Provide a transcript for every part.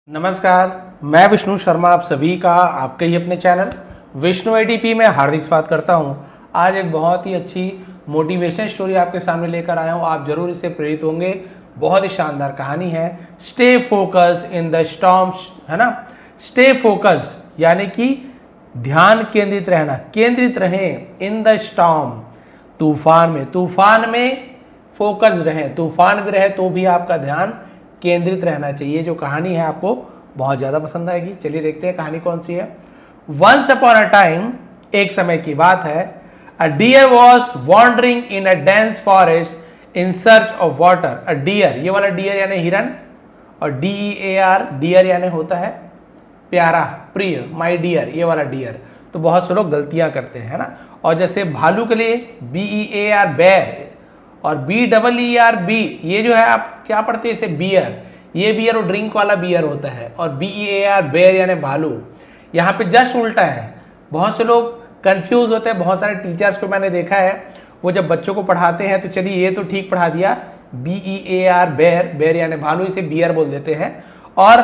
नमस्कार, मैं विष्णु शर्मा आप सभी का आपके ही अपने चैनल विष्णु एडीपी में हार्दिक स्वागत करता हूं। आज एक बहुत ही अच्छी मोटिवेशन स्टोरी आपके सामने लेकर आया हूं। आप जरूर इससे प्रेरित होंगे। बहुत ही शानदार कहानी है। Stay focused in the storms, है ना। स्टे फोकस्ड यानी कि ध्यान केंद्रित रहना, केंद्रित रहें इन द स्टॉर्म, तूफान में फोकस्ड रहें। तूफान भी रहे तो भी आपका ध्यान केंद्रित रहना चाहिए। जो कहानी है आपको बहुत ज्यादा पसंद आएगी। चलिए देखते हैं कहानी कौन सी है। वंस अपॉन अ टाइम, एक समय की बात है, a deer was wandering in a dense forest in search of water. A deer, ये वाला डियर यानी हिरन, और DEAR डियर यानी होता है प्यारा, प्रिय, माई डियर, ये वाला डियर। तो बहुत से लोग गलतियां करते हैं ना। और जैसे भालू के लिए BEAR बेयर, और BEER ये जो है आप क्या पढ़ते हैं इसे, बियर। ये बियर और ड्रिंक वाला बियर होता है। और BEAR बेयर यानी भालू। यहाँ पे जस्ट उल्टा है। बहुत से लोग कंफ्यूज होते हैं। बहुत सारे टीचर्स को मैंने देखा है, वो जब बच्चों को पढ़ाते हैं तो चलिए ये तो ठीक पढ़ा दिया, BEAR बेयर, बेयर यानी भालू, इसे बियर बोल देते हैं। और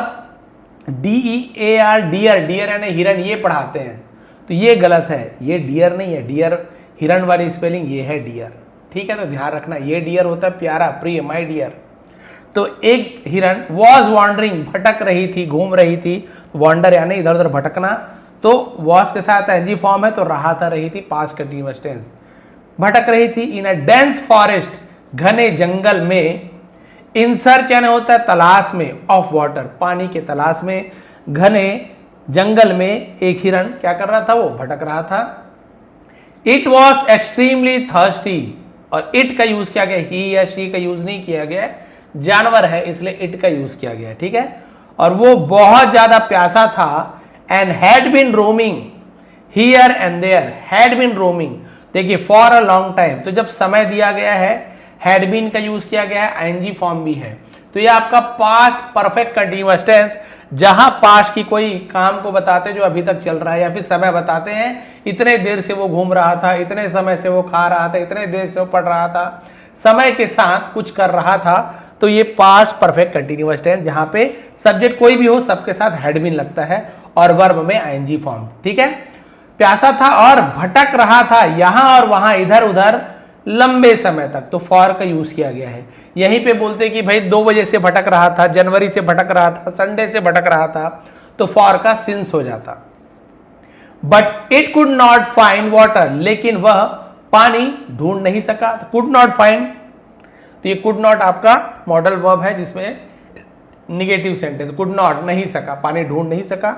DEAR डियर, डियर यानी हिरन, ये पढ़ाते हैं। तो ये गलत है, ये डियर नहीं है। डियर हिरन वाली स्पेलिंग ये है डियर, ठीक है। तो ध्यान रखना, ये डियर होता है प्यारा, प्रिय, माई डियर। तो एक हिरन वॉज वॉन्डरिंग, भटक रही थी, घूम रही थी। वॉन्डर यानी इधर उधर भटकना। तो वॉज के साथ एनजी फॉर्म है, तो रहा था, रही थी, पास्ट कंटीन्यूअस टेंस। भटक रही थी इन अ डेंस फॉरेस्ट, घने जंगल में। इन सर्च यानी होता है तलाश में, ऑफ वाटर, पानी के तलाश में। घने जंगल में एक हिरन क्या कर रहा था, वो भटक रहा था। इट वॉज एक्सट्रीमली थर्स्टी, और इट का यूज किया गया, ही या शी का यूज नहीं किया गया। जानवर है इसलिए इट का यूज किया गया, ठीक है। और वो बहुत ज्यादा प्यासा था। And had been roaming here and there, had been roaming, देखिए फॉर अ लॉन्ग टाइम। तो जब समय दिया गया है, हैड बीन का यूज किया गया है, ING फॉर्म भी है। तो ये आपका पास्ट परफेक्ट कंटीन्यूअस टेंस, जहां पास्ट की कोई काम को बताते जो अभी तक चल रहा है, या फिर समय बताते हैं, इतने देर से वो घूम रहा था, इतने समय से वो खा रहा था, इतने देर से वो पढ़ रहा था, समय के साथ कुछ कर रहा था। तो ये पास्ट परफेक्ट कंटीन्यूअस टेंस, जहां पे सब्जेक्ट कोई भी हो, सबके साथ हैड बीन लगता है, और वर्ब में ING फॉर्म, ठीक है। प्यासा था और भटक रहा था, यहां और वहां, इधर उधर, लंबे समय तक। तो फॉर का यूज किया गया है। यहीं पे बोलते कि भाई 2 बजे से भटक रहा था, जनवरी से भटक रहा था, संडे से भटक रहा था, तो फॉर का सिंस हो जाता। But it could not find water, लेकिन वह पानी ढूंढ नहीं सका। कुड नॉट फाइंड, तो ये कुड नॉट आपका मॉडल वर्ब है, जिसमें निगेटिव सेंटेंस, कुड नॉट, नहीं सका, पानी ढूंढ नहीं सका।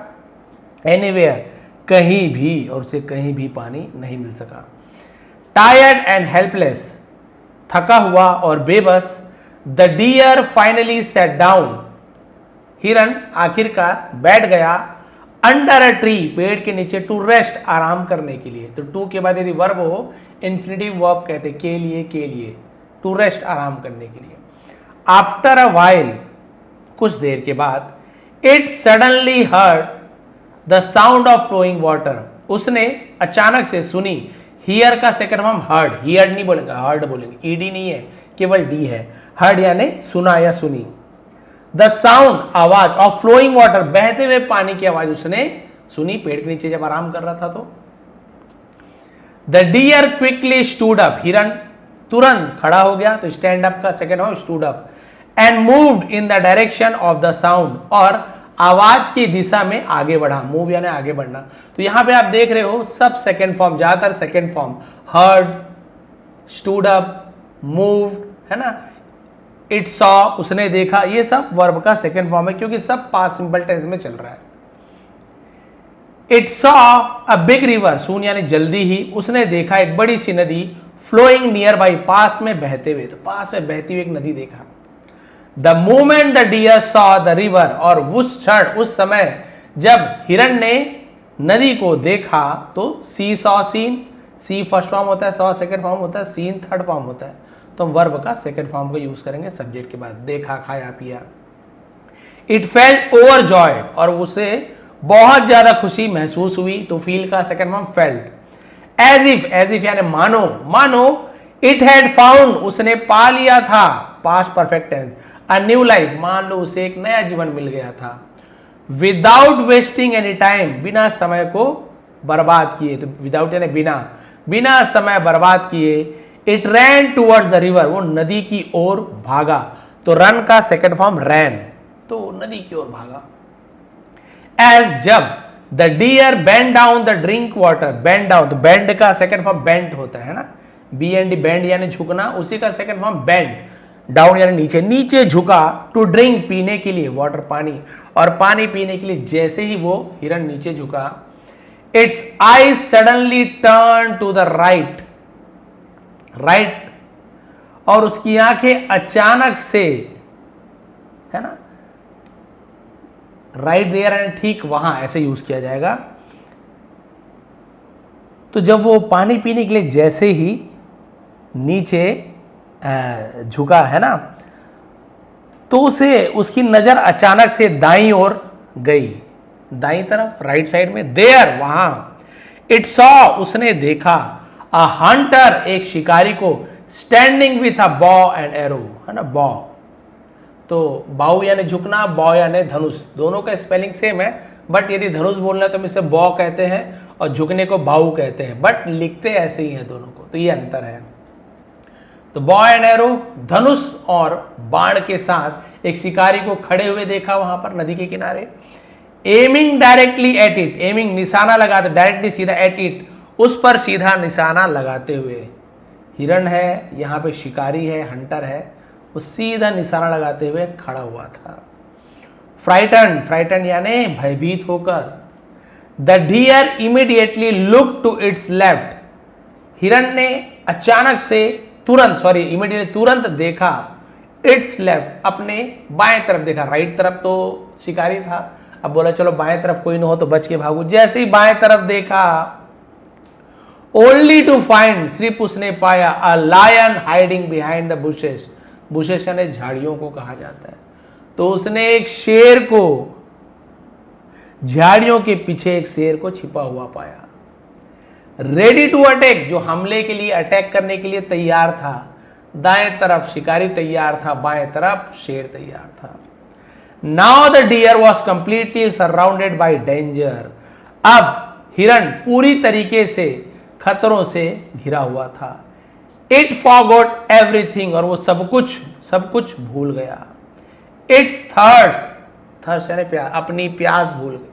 एनीवेयर, कहीं भी, और उसे कहीं भी पानी नहीं मिल सका। टायर्ड एंड हेल्पलेस, थका हुआ और बेबस। The deer finally set down, हिरन आखिरकार बैठ गया। अंडर अ ट्री, पेड़ के नीचे, टू रेस्ट, आराम करने के लिए। तो टू के बाद यदि वर्ब हो, इन्फिनिटिव वर्ब कहते, के लिए, टू रेस्ट, आराम करने के लिए। आफ्टर अ वाइल, कुछ देर के बाद, it suddenly heard the sound of flowing water, उसने अचानक से सुनी। हियर का सेकंड फॉर्म हर्ड, हियर नहीं बोलेंगे, हर्ड बोलेंगे, ED नहीं है, केवल D है। हर्ड यानी सुना या सुनी। द साउंड, आवाज, ऑफ फ्लोइंग वाटर, बहते हुए पानी की आवाज उसने सुनी, पेड़ के नीचे जब आराम कर रहा था तो। The deer quickly stood up, हिरन तुरंत खड़ा हो गया। तो स्टैंड अप का second form stood up. And moved in the direction of the sound, और आवाज की दिशा में आगे बढ़ा। मूव यानी आगे बढ़ना। तो यहां पे आप देख रहे हो सब सेकंड फॉर्म, ज्यादातर second form, heard, stood up, moved, है ना। इट सॉ, उसने देखा, ये सब वर्ब का सेकंड फॉर्म है, क्योंकि सब पास्ट सिंपल टेंस में चल रहा है। It saw a big river, soon यानी जल्दी ही, उसने देखा एक बड़ी सी नदी, फ्लोइंग नियर बाई, पास में बहते हुए। तो पास में बहती हुई एक नदी देखा। The moment the deer saw the river, और उस क्षण, उस समय जब हिरन ने नदी को देखा, तो सी सॉ, सीन, सी फर्स्ट फॉर्म होता है, सॉ सेकंड फॉर्म होता है, सीन थर्ड फॉर्म होता है। तो हम वर्ब का सेकंड फॉर्म का यूज करेंगे सब्जेक्ट के बाद। देखा, खाया, पिया। इट फेल्ट ओवरजॉयड, और उसे बहुत ज्यादा खुशी महसूस हुई। तो फील का second form felt. As if यानी मानो। इट हैड फाउंड, उसने पा लिया था, past perfect tense. A new life, मान लो उसे एक नया जीवन मिल गया था। विदाउट वेस्टिंग एनी टाइम, बिना समय को बर्बाद किए, तो विदाउट यानी बिना, बिना समय बर्बाद किए, it rain towards the river, वो नदी की ओर भागा। तो रन का सेकंड फॉर्म रैन, तो नदी की ओर भागा। एज जब the deer bend down the drink water, bend down, तो बेंड का सेकंड फॉर्म बेंट होता है ना, बी एंड डी, बेंड यानी झुकना, उसी का सेकंड फॉर्म बेंड, डाउन यानी नीचे, नीचे झुका, टू ड्रिंक पीने के लिए, वाटर पानी, और पानी पीने के लिए जैसे ही वो हिरन नीचे झुका, its eyes suddenly turn to the right, right, और उसकी आंखें अचानक से, है ना, राइट देयर एंड ठीक वहां, ऐसे यूज किया जाएगा। तो जब वो पानी पीने के लिए जैसे ही नीचे झुका, है ना, तो उसे, उसकी नजर अचानक से दाईं ओर गई, दाईं तरफ, राइट साइड में, देयर वहां, इट सॉ, उसने देखा, अ हंटर, एक शिकारी को, स्टैंडिंग विथ अ बॉ एंड एरो, है ना, बॉ, तो बाऊ यानी झुकना, बॉ यानी धनुष, दोनों का स्पेलिंग सेम है, बट यदि धनुष बोलना है तो हम इसे बॉ कहते हैं और झुकने को बाऊ कहते हैं, बट लिखते ऐसे ही हैं दोनों को, तो ये अंतर है। तो बॉ एंड एरो, धनुष और बाण के साथ एक शिकारी को खड़े हुए देखा वहां पर नदी के किनारे, aiming directly at it, aiming निशाना लगाते, डायरेक्टली सीधा, एट इट, उस पर सीधा निशाना लगाते हुए, हिरण है, यहां पे शिकारी है, हंटर है, वो सीधा निशाना लगाते हुए खड़ा हुआ था। फ्राइटन, फ्राइटन यानी भयभीत होकर, the deer immediately look to its left, हिरण ने अचानक से, तुरंत, सॉरी इमीडिएटली तुरंत देखा, इट्स लेफ्ट, अपने बाएं तरफ देखा, राइट तरफ तो शिकारी था, अब बोला चलो बाएं तरफ कोई ना हो तो बच के भागू, जैसे ही बाएं तरफ देखा, ओनली टू फाइंड, सिर्फ उसने पाया, a lion hiding behind the bushes, bushes यानी झाड़ियों को कहा जाता है, तो उसने एक शेर को, झाड़ियों के पीछे एक शेर को छिपा हुआ पाया, रेडी टू अटैक, जो हमले के लिए, अटैक करने के लिए तैयार था, दाएं तरफ शिकारी तैयार था, बाएं तरफ शेर तैयार था। Now the deer was completely surrounded by danger, अब हिरण पूरी तरीके से खतरों से घिरा हुआ था। इट फॉरगॉट एवरीथिंग, और वो सब कुछ भूल गया। इट्स थर्स्ट, थर्स्ट यानी प्यास, अपनी प्यास भूल गई।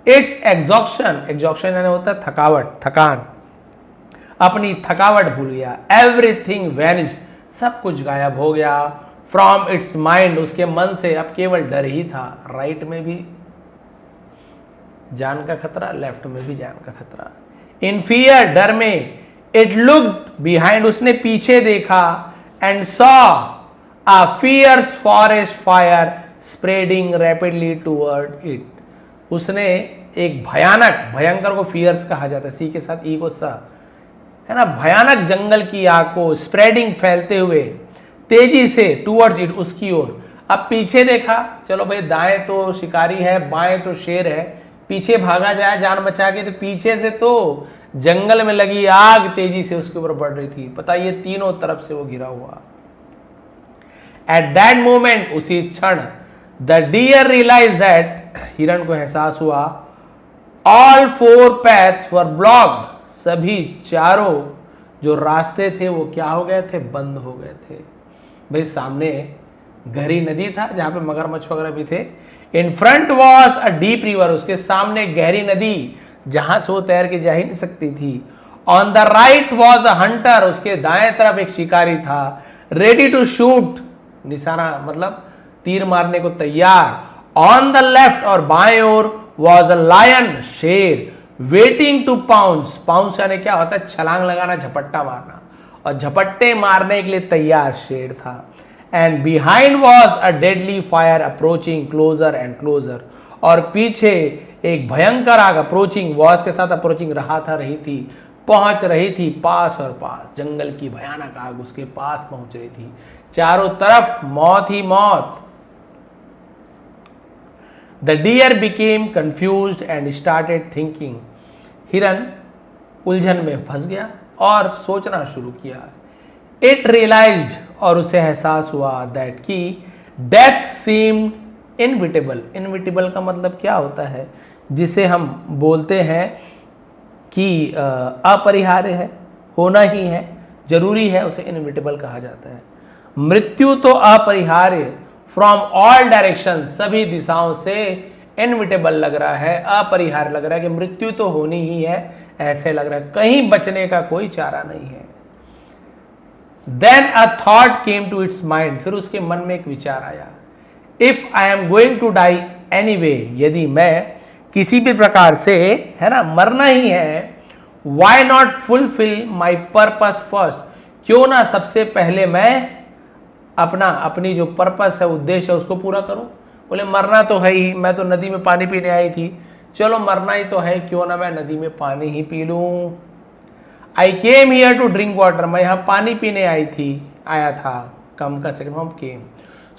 इट्स एग्जॉक्शन, एग्जॉक्शन यानी होता है थकावट, थकान, अपनी थकावट भूल गया। एवरीथिंग वैनिश, सब कुछ गायब हो गया। फ्रॉम इट्स माइंड, उसके मन से अब केवल डर ही था। राइट में भी जान का खतरा, लेफ्ट में भी जान का खतरा। इन फियर, डर में, इट लुक्ड बिहाइंड, उसने पीछे देखा, and saw a fierce forest fire spreading rapidly toward it, उसने एक भयानक, भयंकर को फियर्स कहा जाता है, सी के साथ ई को सा, है ना, भयानक जंगल की आग को, स्प्रेडिंग फैलते हुए, तेजी से, टूवर्ड्स इट, उसकी ओर। अब पीछे देखा, चलो भाई दाएं तो शिकारी है, बाएं तो शेर है, पीछे भागा जाए जान बचा के, तो पीछे से तो जंगल में लगी आग तेजी से उसके ऊपर बढ़ रही थी। पता ये तीनों तरफ से वो घिरा हुआ। एट दैट मोमेंट, उसी क्षण, द डियर रियलाइज दैट, हिरण को एहसास हुआ, ऑल फोर पैथ्स वर ब्लॉक्ड, सभी चारों जो रास्ते थे वो क्या हो गए थे, बंद हो गए थे। भाई सामने गहरी नदी था जहां पे मगरमच्छ वगैरह भी थे। In front was a deep river, उसके सामने गहरी नदी जहां से वो तैर के जा ही नहीं सकती थी। On the right was a Hunter, उसके दाएं तरफ एक शिकारी था, रेडी टू शूट, निशाना मतलब तीर मारने को तैयार। ऑन द लेफ्ट, और बाएं ओर, वॉज अ लायन, शेर, वेटिंग टू पाउंस, पाउंस यानी क्या होता है, छलांग लगाना, झपट्टा मारना, और झपट्टे मारने के लिए तैयार शेर था। And behind was a deadly fire approaching closer and closer, और पीछे एक भयंकर आग, अप्रोचिंग, वॉज के साथ अप्रोचिंग, रहा था, रही थी, पहुंच रही थी, पास और पास, जंगल की भयानक आग उसके पास पहुंच रही थी, चारों तरफ मौत ही मौत। The deer became confused and started thinking, हिरन उलझन में फंस गया और सोचना शुरू किया। इट रियलाइज्ड, और उसे एहसास हुआ, दैट की डेथ सीम्ड इनविटेबल। इनविटेबल का मतलब क्या होता है? जिसे हम बोलते हैं कि अपरिहार्य है, होना ही है, जरूरी है, उसे इनविटेबल कहा जाता है। मृत्यु तो अपरिहार्य, फ्रॉम ऑल डायरेक्शन, सभी दिशाओं से इनविटेबल लग रहा है, अपरिहार्य लग रहा है कि मृत्यु तो होनी ही है, ऐसे लग रहा है, कहीं बचने का कोई चारा नहीं है। Then a thought came to its mind, फिर उसके मन में एक विचार आया, if I am going to die anyway, यदि मैं किसी भी प्रकार से, है ना, मरना ही है, why not fulfil my purpose first, क्यों ना सबसे पहले मैं अपनी जो पर्पस है, उद्देश्य है, उसको पूरा करूं। बोले मरना तो है ही, मैं तो नदी में पानी पीने आई थी, चलो मरना ही तो है, क्यों ना मैं नदी में पानी ही पी लूं। I came here to drink water, मैं यहां पानी पीने आया था, कम का second form came,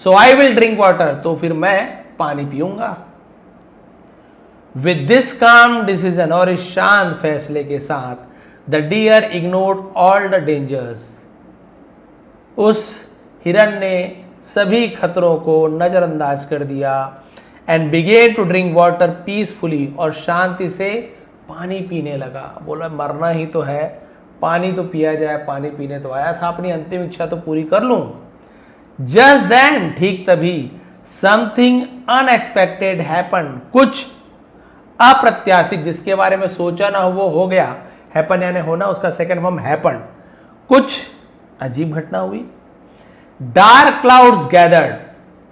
so I will drink water, तो फिर मैं पानी पीऊंगा। विद दिस काम डिसीजन, और इस शांत फैसले के साथ, the deer ignored all the dangers, उस हिरन ने सभी खतरों को नजरअंदाज कर दिया, and began to drink water peacefully, और शांति से पानी पीने लगा। बोला मरना ही तो है, पानी तो पिया जाए, पानी पीने तो आया था, अपनी अंतिम इच्छा तो पूरी कर लूं। जस्ट देन, ठीक तभी, समथिंग अनएक्सपेक्टेड हैपन, कुछ अप्रत्याशित, जिसके बारे में सोचा ना हो वो हो गया। हैपन यानी होना, उसका सेकंड फॉर्म हैपन, कुछ अजीब घटना हुई। डार्क क्लाउड्स गैदर्ड,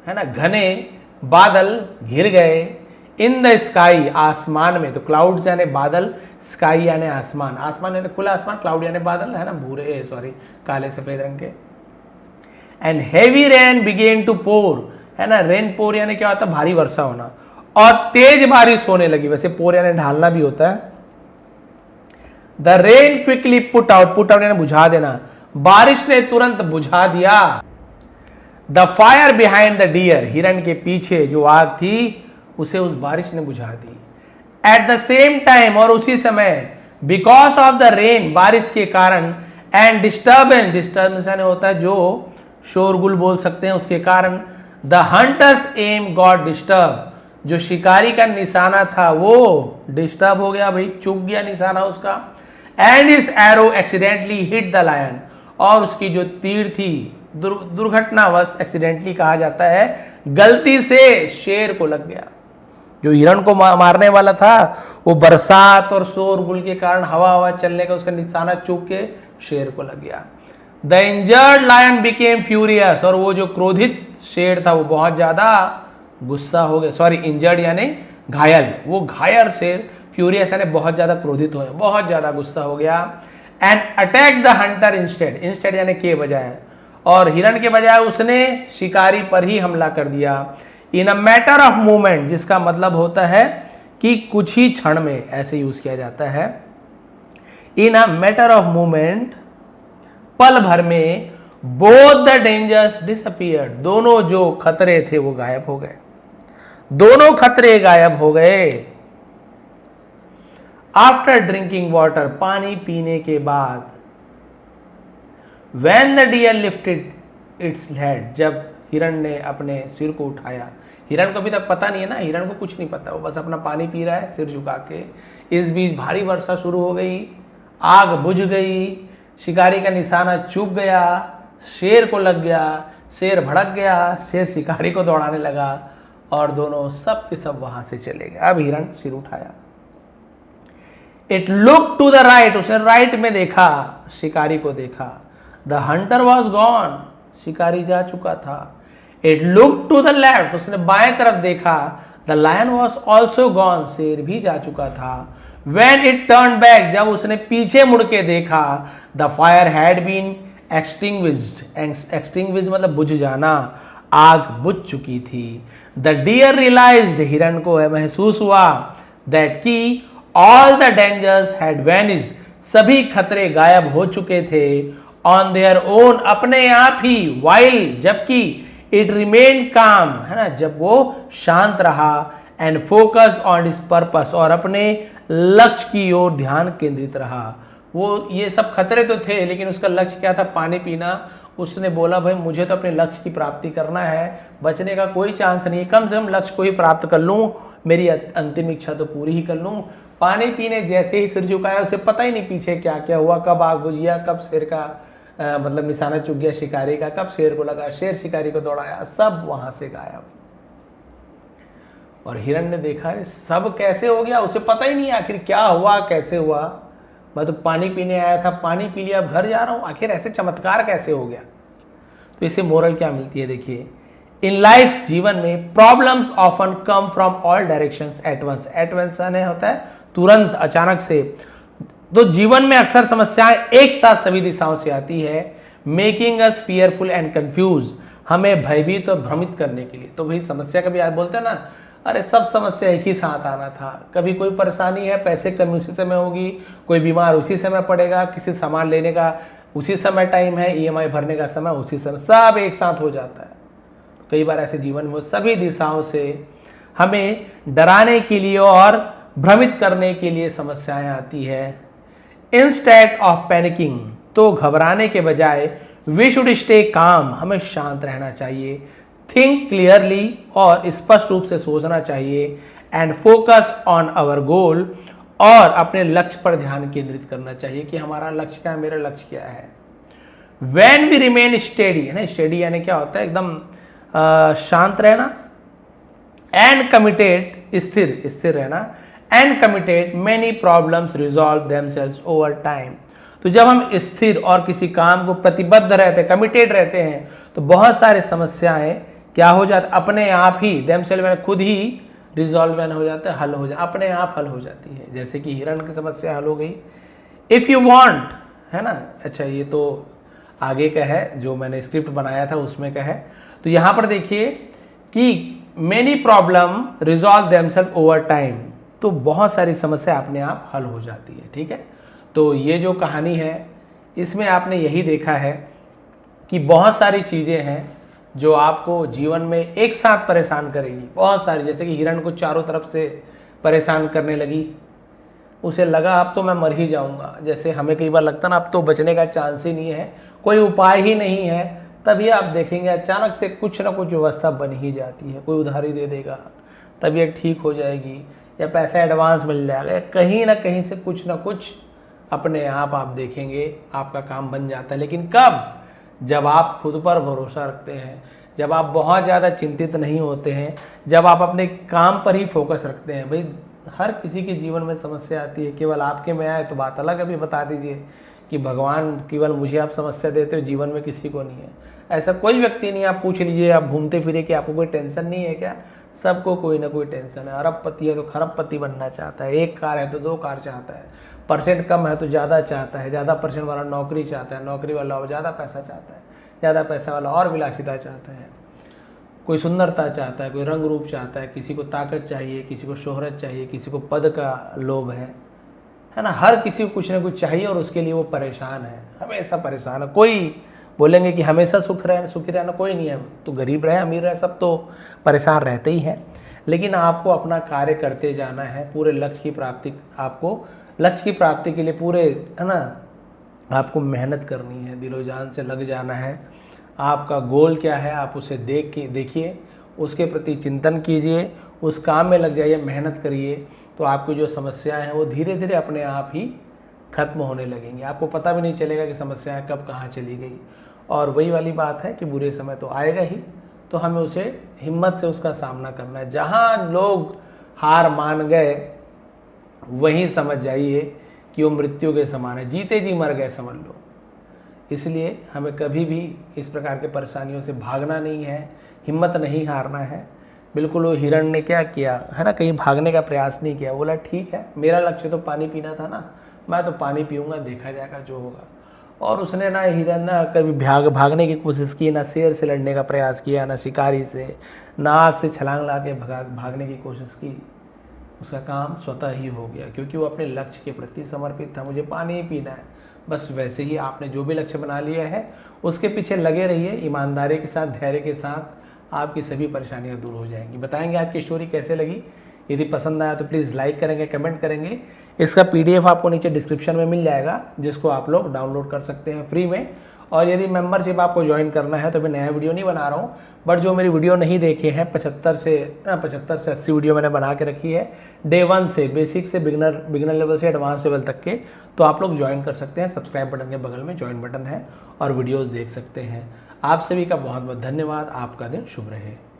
है ना, घने बादल घिर गए, इन द स्काई, आसमान में, तो क्लाउड्स यानी बादल, स्काई यानी आसमान, आसमान यानी खुला आसमान, क्लाउड यानी बादल, है ना, भूरे काले सफेद रंग के। And heavy rain began to pour, है ना, रेन पोर यानी क्या होता है? भारी वर्षा होना, और तेज बारिश होने लगी। वैसे पोर यानी ढालना भी होता है। The rain quickly put out यानी बुझा देना, बारिश ने तुरंत बुझा दिया। The fire behind the deer, हिरन के पीछे जो आग थी उसे उस बारिश ने बुझा दी। एट द सेम टाइम, और उसी समय, बिकॉज ऑफ द रेन, बारिश के कारण, एंड डिस्टर्बेंस यानी होता है जो शोरगुल बोल सकते हैं, उसके कारण, the hunters M got disturb, जो शिकारी का निशाना था वो डिस्टर्ब हो गया, भाई चूक गया निशाना उसका। And his arrow accidentally hit the lion, और उसकी जो तीर थी दुर्घटनावश, एक्सीडेंटली कहा जाता है, गलती से शेर को लग गया। जो हिरण को मारने वाला था वो बरसात और शोरगुल के कारण, हवा चलने का, उसका निशाना चूक के शेर को लग गया। The injured lion became furious, और वो जो क्रोधित शेर था वो बहुत ज्यादा गुस्सा हो गया। सॉरी, इंजर्ड यानी घायल, वो घायल शेर, फ्यूरियस यानी बहुत ज्यादा क्रोधित हो गया, बहुत ज्यादा गुस्सा हो गया। And attack the Hunter instead यानी के बजाय, और हिरण के बजाय उसने शिकारी पर ही हमला कर दिया। इन अ मैटर ऑफ मूवमेंट, जिसका मतलब होता है कि कुछ ही क्षण में, ऐसे यूज किया जाता है। इन अ मैटर ऑफ मूवमेंट, पल भर में, बोथ द डेंजर्स डिसअपियर्ड, दोनों जो खतरे थे वो गायब हो गए, दोनों खतरे गायब हो गए। आफ्टर ड्रिंकिंग वाटर, पानी पीने के बाद, When the deer lifted its head, जब हिरण ने अपने सिर को उठाया, हिरण को अभी तक पता नहीं है ना, हिरण को कुछ नहीं पता, वो बस अपना पानी पी रहा है सिर झुका के। इस बीच भारी वर्षा शुरू हो गई, आग बुझ गई, शिकारी का निशाना चूक गया, शेर को लग गया, शेर भड़क गया, शेर शिकारी को दौड़ाने लगा, और दोनों सब के सब वहां से चले गए। अब हिरण सिर उठाया। It look to the right, उसने राइट में देखा, शिकारी को देखा। द हंटर वॉज गॉन, शिकारी जा चुका था। It look to the left, उसने बाएं तरफ देखा। The lion was also gone, शेर भी जा चुका था। वेन इट टर्न बैक, जब उसने पीछे मुड़ के देखा, the fire had been extinguished मतलब बुझ जाना, आग बुझ चुकी थी। द डियर रियलाइज्ड, हिरण को महसूस हुआ, दैट की all the dangers had vanished, सभी खतरे गायब हो चुके थे। ऑन देयर ओन, अपने आप ही। वाइल, जबकि, इट रिमेन काम, है ना, जब वो शांत रहा। And focus on his purpose, और अपने लक्ष्य की ओर ध्यान केंद्रित रहा। वो ये सब खतरे तो थे, लेकिन उसका लक्ष्य क्या था? पानी पीना। उसने बोला भाई मुझे तो अपने लक्ष्य की प्राप्ति करना है, बचने का कोई चांस नहीं है, कम से कम लक्ष्य को ही प्राप्त कर लूँ, मेरी अंतिम इच्छा तो पूरी ही कर लूँ। पानी पीने जैसे ही सिर झुकाया, उसे पता ही नहीं पीछे क्या क्या हुआ, कब आग बुझ गया, कब शेर का मतलब निशाना चुक गया शिकारी का, कब शेर को लगा, शेर शिकारी को दौड़ाया, सब वहां से गायब। और हिरण ने देखा सब कैसे हो गया, उसे पता ही नहीं आखिर क्या हुआ, कैसे हुआ। मैं तो पानी पीने आया था, पानी पी लिया, अब घर जा रहा हूं, आखिर ऐसे चमत्कार कैसे हो गया। तो इससे मोरल क्या मिलती है, देखिए, इन लाइफ, जीवन में, problems often come from all directions at once. At once होता है तुरंत, अचानक से। तो जीवन में अक्सर समस्याएं एक साथ सभी दिशाओं से आती है, making us fearful and confuse, हमें भयभीत और भ्रमित करने के लिए। तो भाई समस्या कभी आज बोलते हैं ना, अरे सब समस्या एक ही साथ आना था, कभी कोई परेशानी है, पैसे कमी उसी समय होगी, कोई बीमार उसी समय पड़ेगा, किसी सामान लेने का उसी समय टाइम है, ईएमआई भरने का समय उसी समय, सब एक साथ हो जाता है। कई बार ऐसे जीवन में सभी दिशाओं से हमें डराने के लिए और भ्रमित करने के लिए समस्याएं आती है। इंस्टेड ऑफ पैनिकिंग, तो घबराने के बजाय वी शुड स्टे काम, हमें शांत रहना चाहिए, थिंक क्लियरली, और स्पष्ट रूप से सोचना चाहिए, and focus on our goal, और अपने लक्ष्य पर ध्यान केंद्रित करना चाहिए कि हमारा लक्ष्य क्या है, मेरा लक्ष्य क्या है। When we remain steady, है ना, स्टेडी यानी क्या होता है, एकदम शांत रहना, एंड कमिटेड, स्थिर स्थिर रहना, and committed, many problems resolve themselves over time. तो जब हम स्थिर और किसी काम को प्रतिबद्ध रहते हैं, कमिटेड रहते हैं, तो बहुत सारी समस्याएं क्या हो जाती, अपने आप ही, देमसेल्व खुद ही रिजॉल्व हो जाता है, हल हो जाता, अपने आप हल हो जाती है। जैसे कि हिरण की समस्या हल हो गई। इफ यू वांट, है ना, अच्छा ये तो आगे का है, जो मैंने स्क्रिप्ट बनाया था उसमें का है। तो यहां पर देखिए कि many problem resolve themselves over time, तो बहुत सारी समस्या अपने आप हल हो जाती है, ठीक है। तो ये जो कहानी है, इसमें आपने यही देखा है कि बहुत सारी चीजें हैं जो आपको जीवन में एक साथ परेशान करेगी, बहुत सारी। जैसे कि हिरण को चारों तरफ से परेशान करने लगी, उसे लगा अब तो मैं मर ही जाऊंगा। जैसे हमें कई बार लगता ना अब तो बचने का चांस ही नहीं है, कोई उपाय ही नहीं है, तभी आप देखेंगे अचानक से कुछ ना कुछ व्यवस्था बन ही जाती है। कोई उधारी दे देगा, तबीयत ठीक हो जाएगी, या पैसा एडवांस मिल जाएगा, कहीं ना कहीं से कुछ ना कुछ अपने आप देखेंगे आपका काम बन जाता है। लेकिन कब? जब आप खुद पर भरोसा रखते हैं, जब आप बहुत ज़्यादा चिंतित नहीं होते हैं, जब आप अपने काम पर ही फोकस रखते हैं। भाई हर किसी के जीवन में समस्या आती है, केवल आपके में आए तो बात अलग है। अभी बता दीजिए कि भगवान केवल मुझे आप समस्या देते हो, जीवन में किसी को नहीं है, ऐसा कोई व्यक्ति नहीं है। आप पूछ लीजिए, आप घूमते फिरे कि आपको कोई टेंशन नहीं है क्या? सबको कोई ना कोई टेंशन है। अरबपति है तो खरबपति बनना चाहता है, एक कार है तो 2 कार चाहता है, परसेंट कम है तो ज़्यादा चाहता है, ज़्यादा परसेंट वाला नौकरी चाहता है, नौकरी वाला और ज़्यादा पैसा चाहता है, ज़्यादा पैसा वाला और विलासिता चाहता है, कोई सुंदरता चाहता है, कोई रंग रूप चाहता है, किसी को ताकत चाहिए, किसी को शोहरत चाहिए, किसी को पद का लोभ है ना। हर किसी को कुछ ना कुछ चाहिए और उसके लिए वो परेशान है, हमेशा परेशान है। कोई बोलेंगे कि हमेशा सुखी रहना, कोई नहीं है। तो गरीब रहे अमीर रहे, सब तो परेशान रहते ही हैं। लेकिन आपको अपना कार्य करते जाना है, पूरे लक्ष्य की प्राप्ति, आपको लक्ष्य की प्राप्ति के लिए पूरे, है ना, आपको मेहनत करनी है, दिलो जान से लग जाना है। आपका गोल क्या है, आप उसे देखिए, उसके प्रति चिंतन कीजिए, उस काम में लग जाइए, मेहनत करिए, तो आपकी जो समस्याएं हैं वो धीरे धीरे अपने आप ही खत्म होने लगेंगी। आपको पता भी नहीं चलेगा कि समस्याएं कब कहाँ चली गई। और वही वाली बात है कि बुरे समय तो आएगा ही, तो हमें उसे हिम्मत से उसका सामना करना है। जहाँ लोग हार मान गए वहीं समझ जाइए कि वो मृत्यु के समान है, जीते जी मर गए समझ लो। इसलिए हमें कभी भी इस प्रकार के परेशानियों से भागना नहीं है, हिम्मत नहीं हारना है। बिल्कुल वो हिरण ने क्या किया है ना, कहीं भागने का प्रयास नहीं किया। बोला ठीक है, मेरा लक्ष्य तो पानी पीना था ना, मैं तो पानी पीऊँगा, देखा जाएगा जो होगा। और उसने ना हिरण ना कभी भागने की कोशिश की, ना शेर से लड़ने का प्रयास किया, ना शिकारी से, ना आग से छलांग ला के भागने की कोशिश की। उसका काम स्वतः ही हो गया, क्योंकि वो अपने लक्ष्य के प्रति समर्पित था। मुझे पानी ही पीना है, बस वैसे ही आपने जो भी लक्ष्य बना लिया है उसके पीछे लगे रहिए, ईमानदारी के साथ, धैर्य के साथ, आपकी सभी परेशानियां दूर हो जाएंगी। बताएंगे आज की स्टोरी कैसे लगी। यदि पसंद आया तो प्लीज़ लाइक करेंगे, कमेंट करेंगे। इसका PDF आपको नीचे डिस्क्रिप्शन में मिल जाएगा, जिसको आप लोग डाउनलोड कर सकते हैं फ्री में। और यदि मेंबरशिप आपको ज्वाइन करना है तो मैं नया वीडियो नहीं बना रहा हूँ, बट जो मेरी वीडियो नहीं देखे हैं 75 से 80 वीडियो मैंने बना के रखी है डे 1 से, बेसिक से बिगनर लेवल से एडवांस लेवल तक के, तो आप लोग ज्वाइन कर सकते हैं। सब्सक्राइब बटन के बगल में ज्वाइन बटन है और वीडियोज़ देख सकते हैं। आप सभी का बहुत बहुत धन्यवाद। आपका दिन शुभ रहे।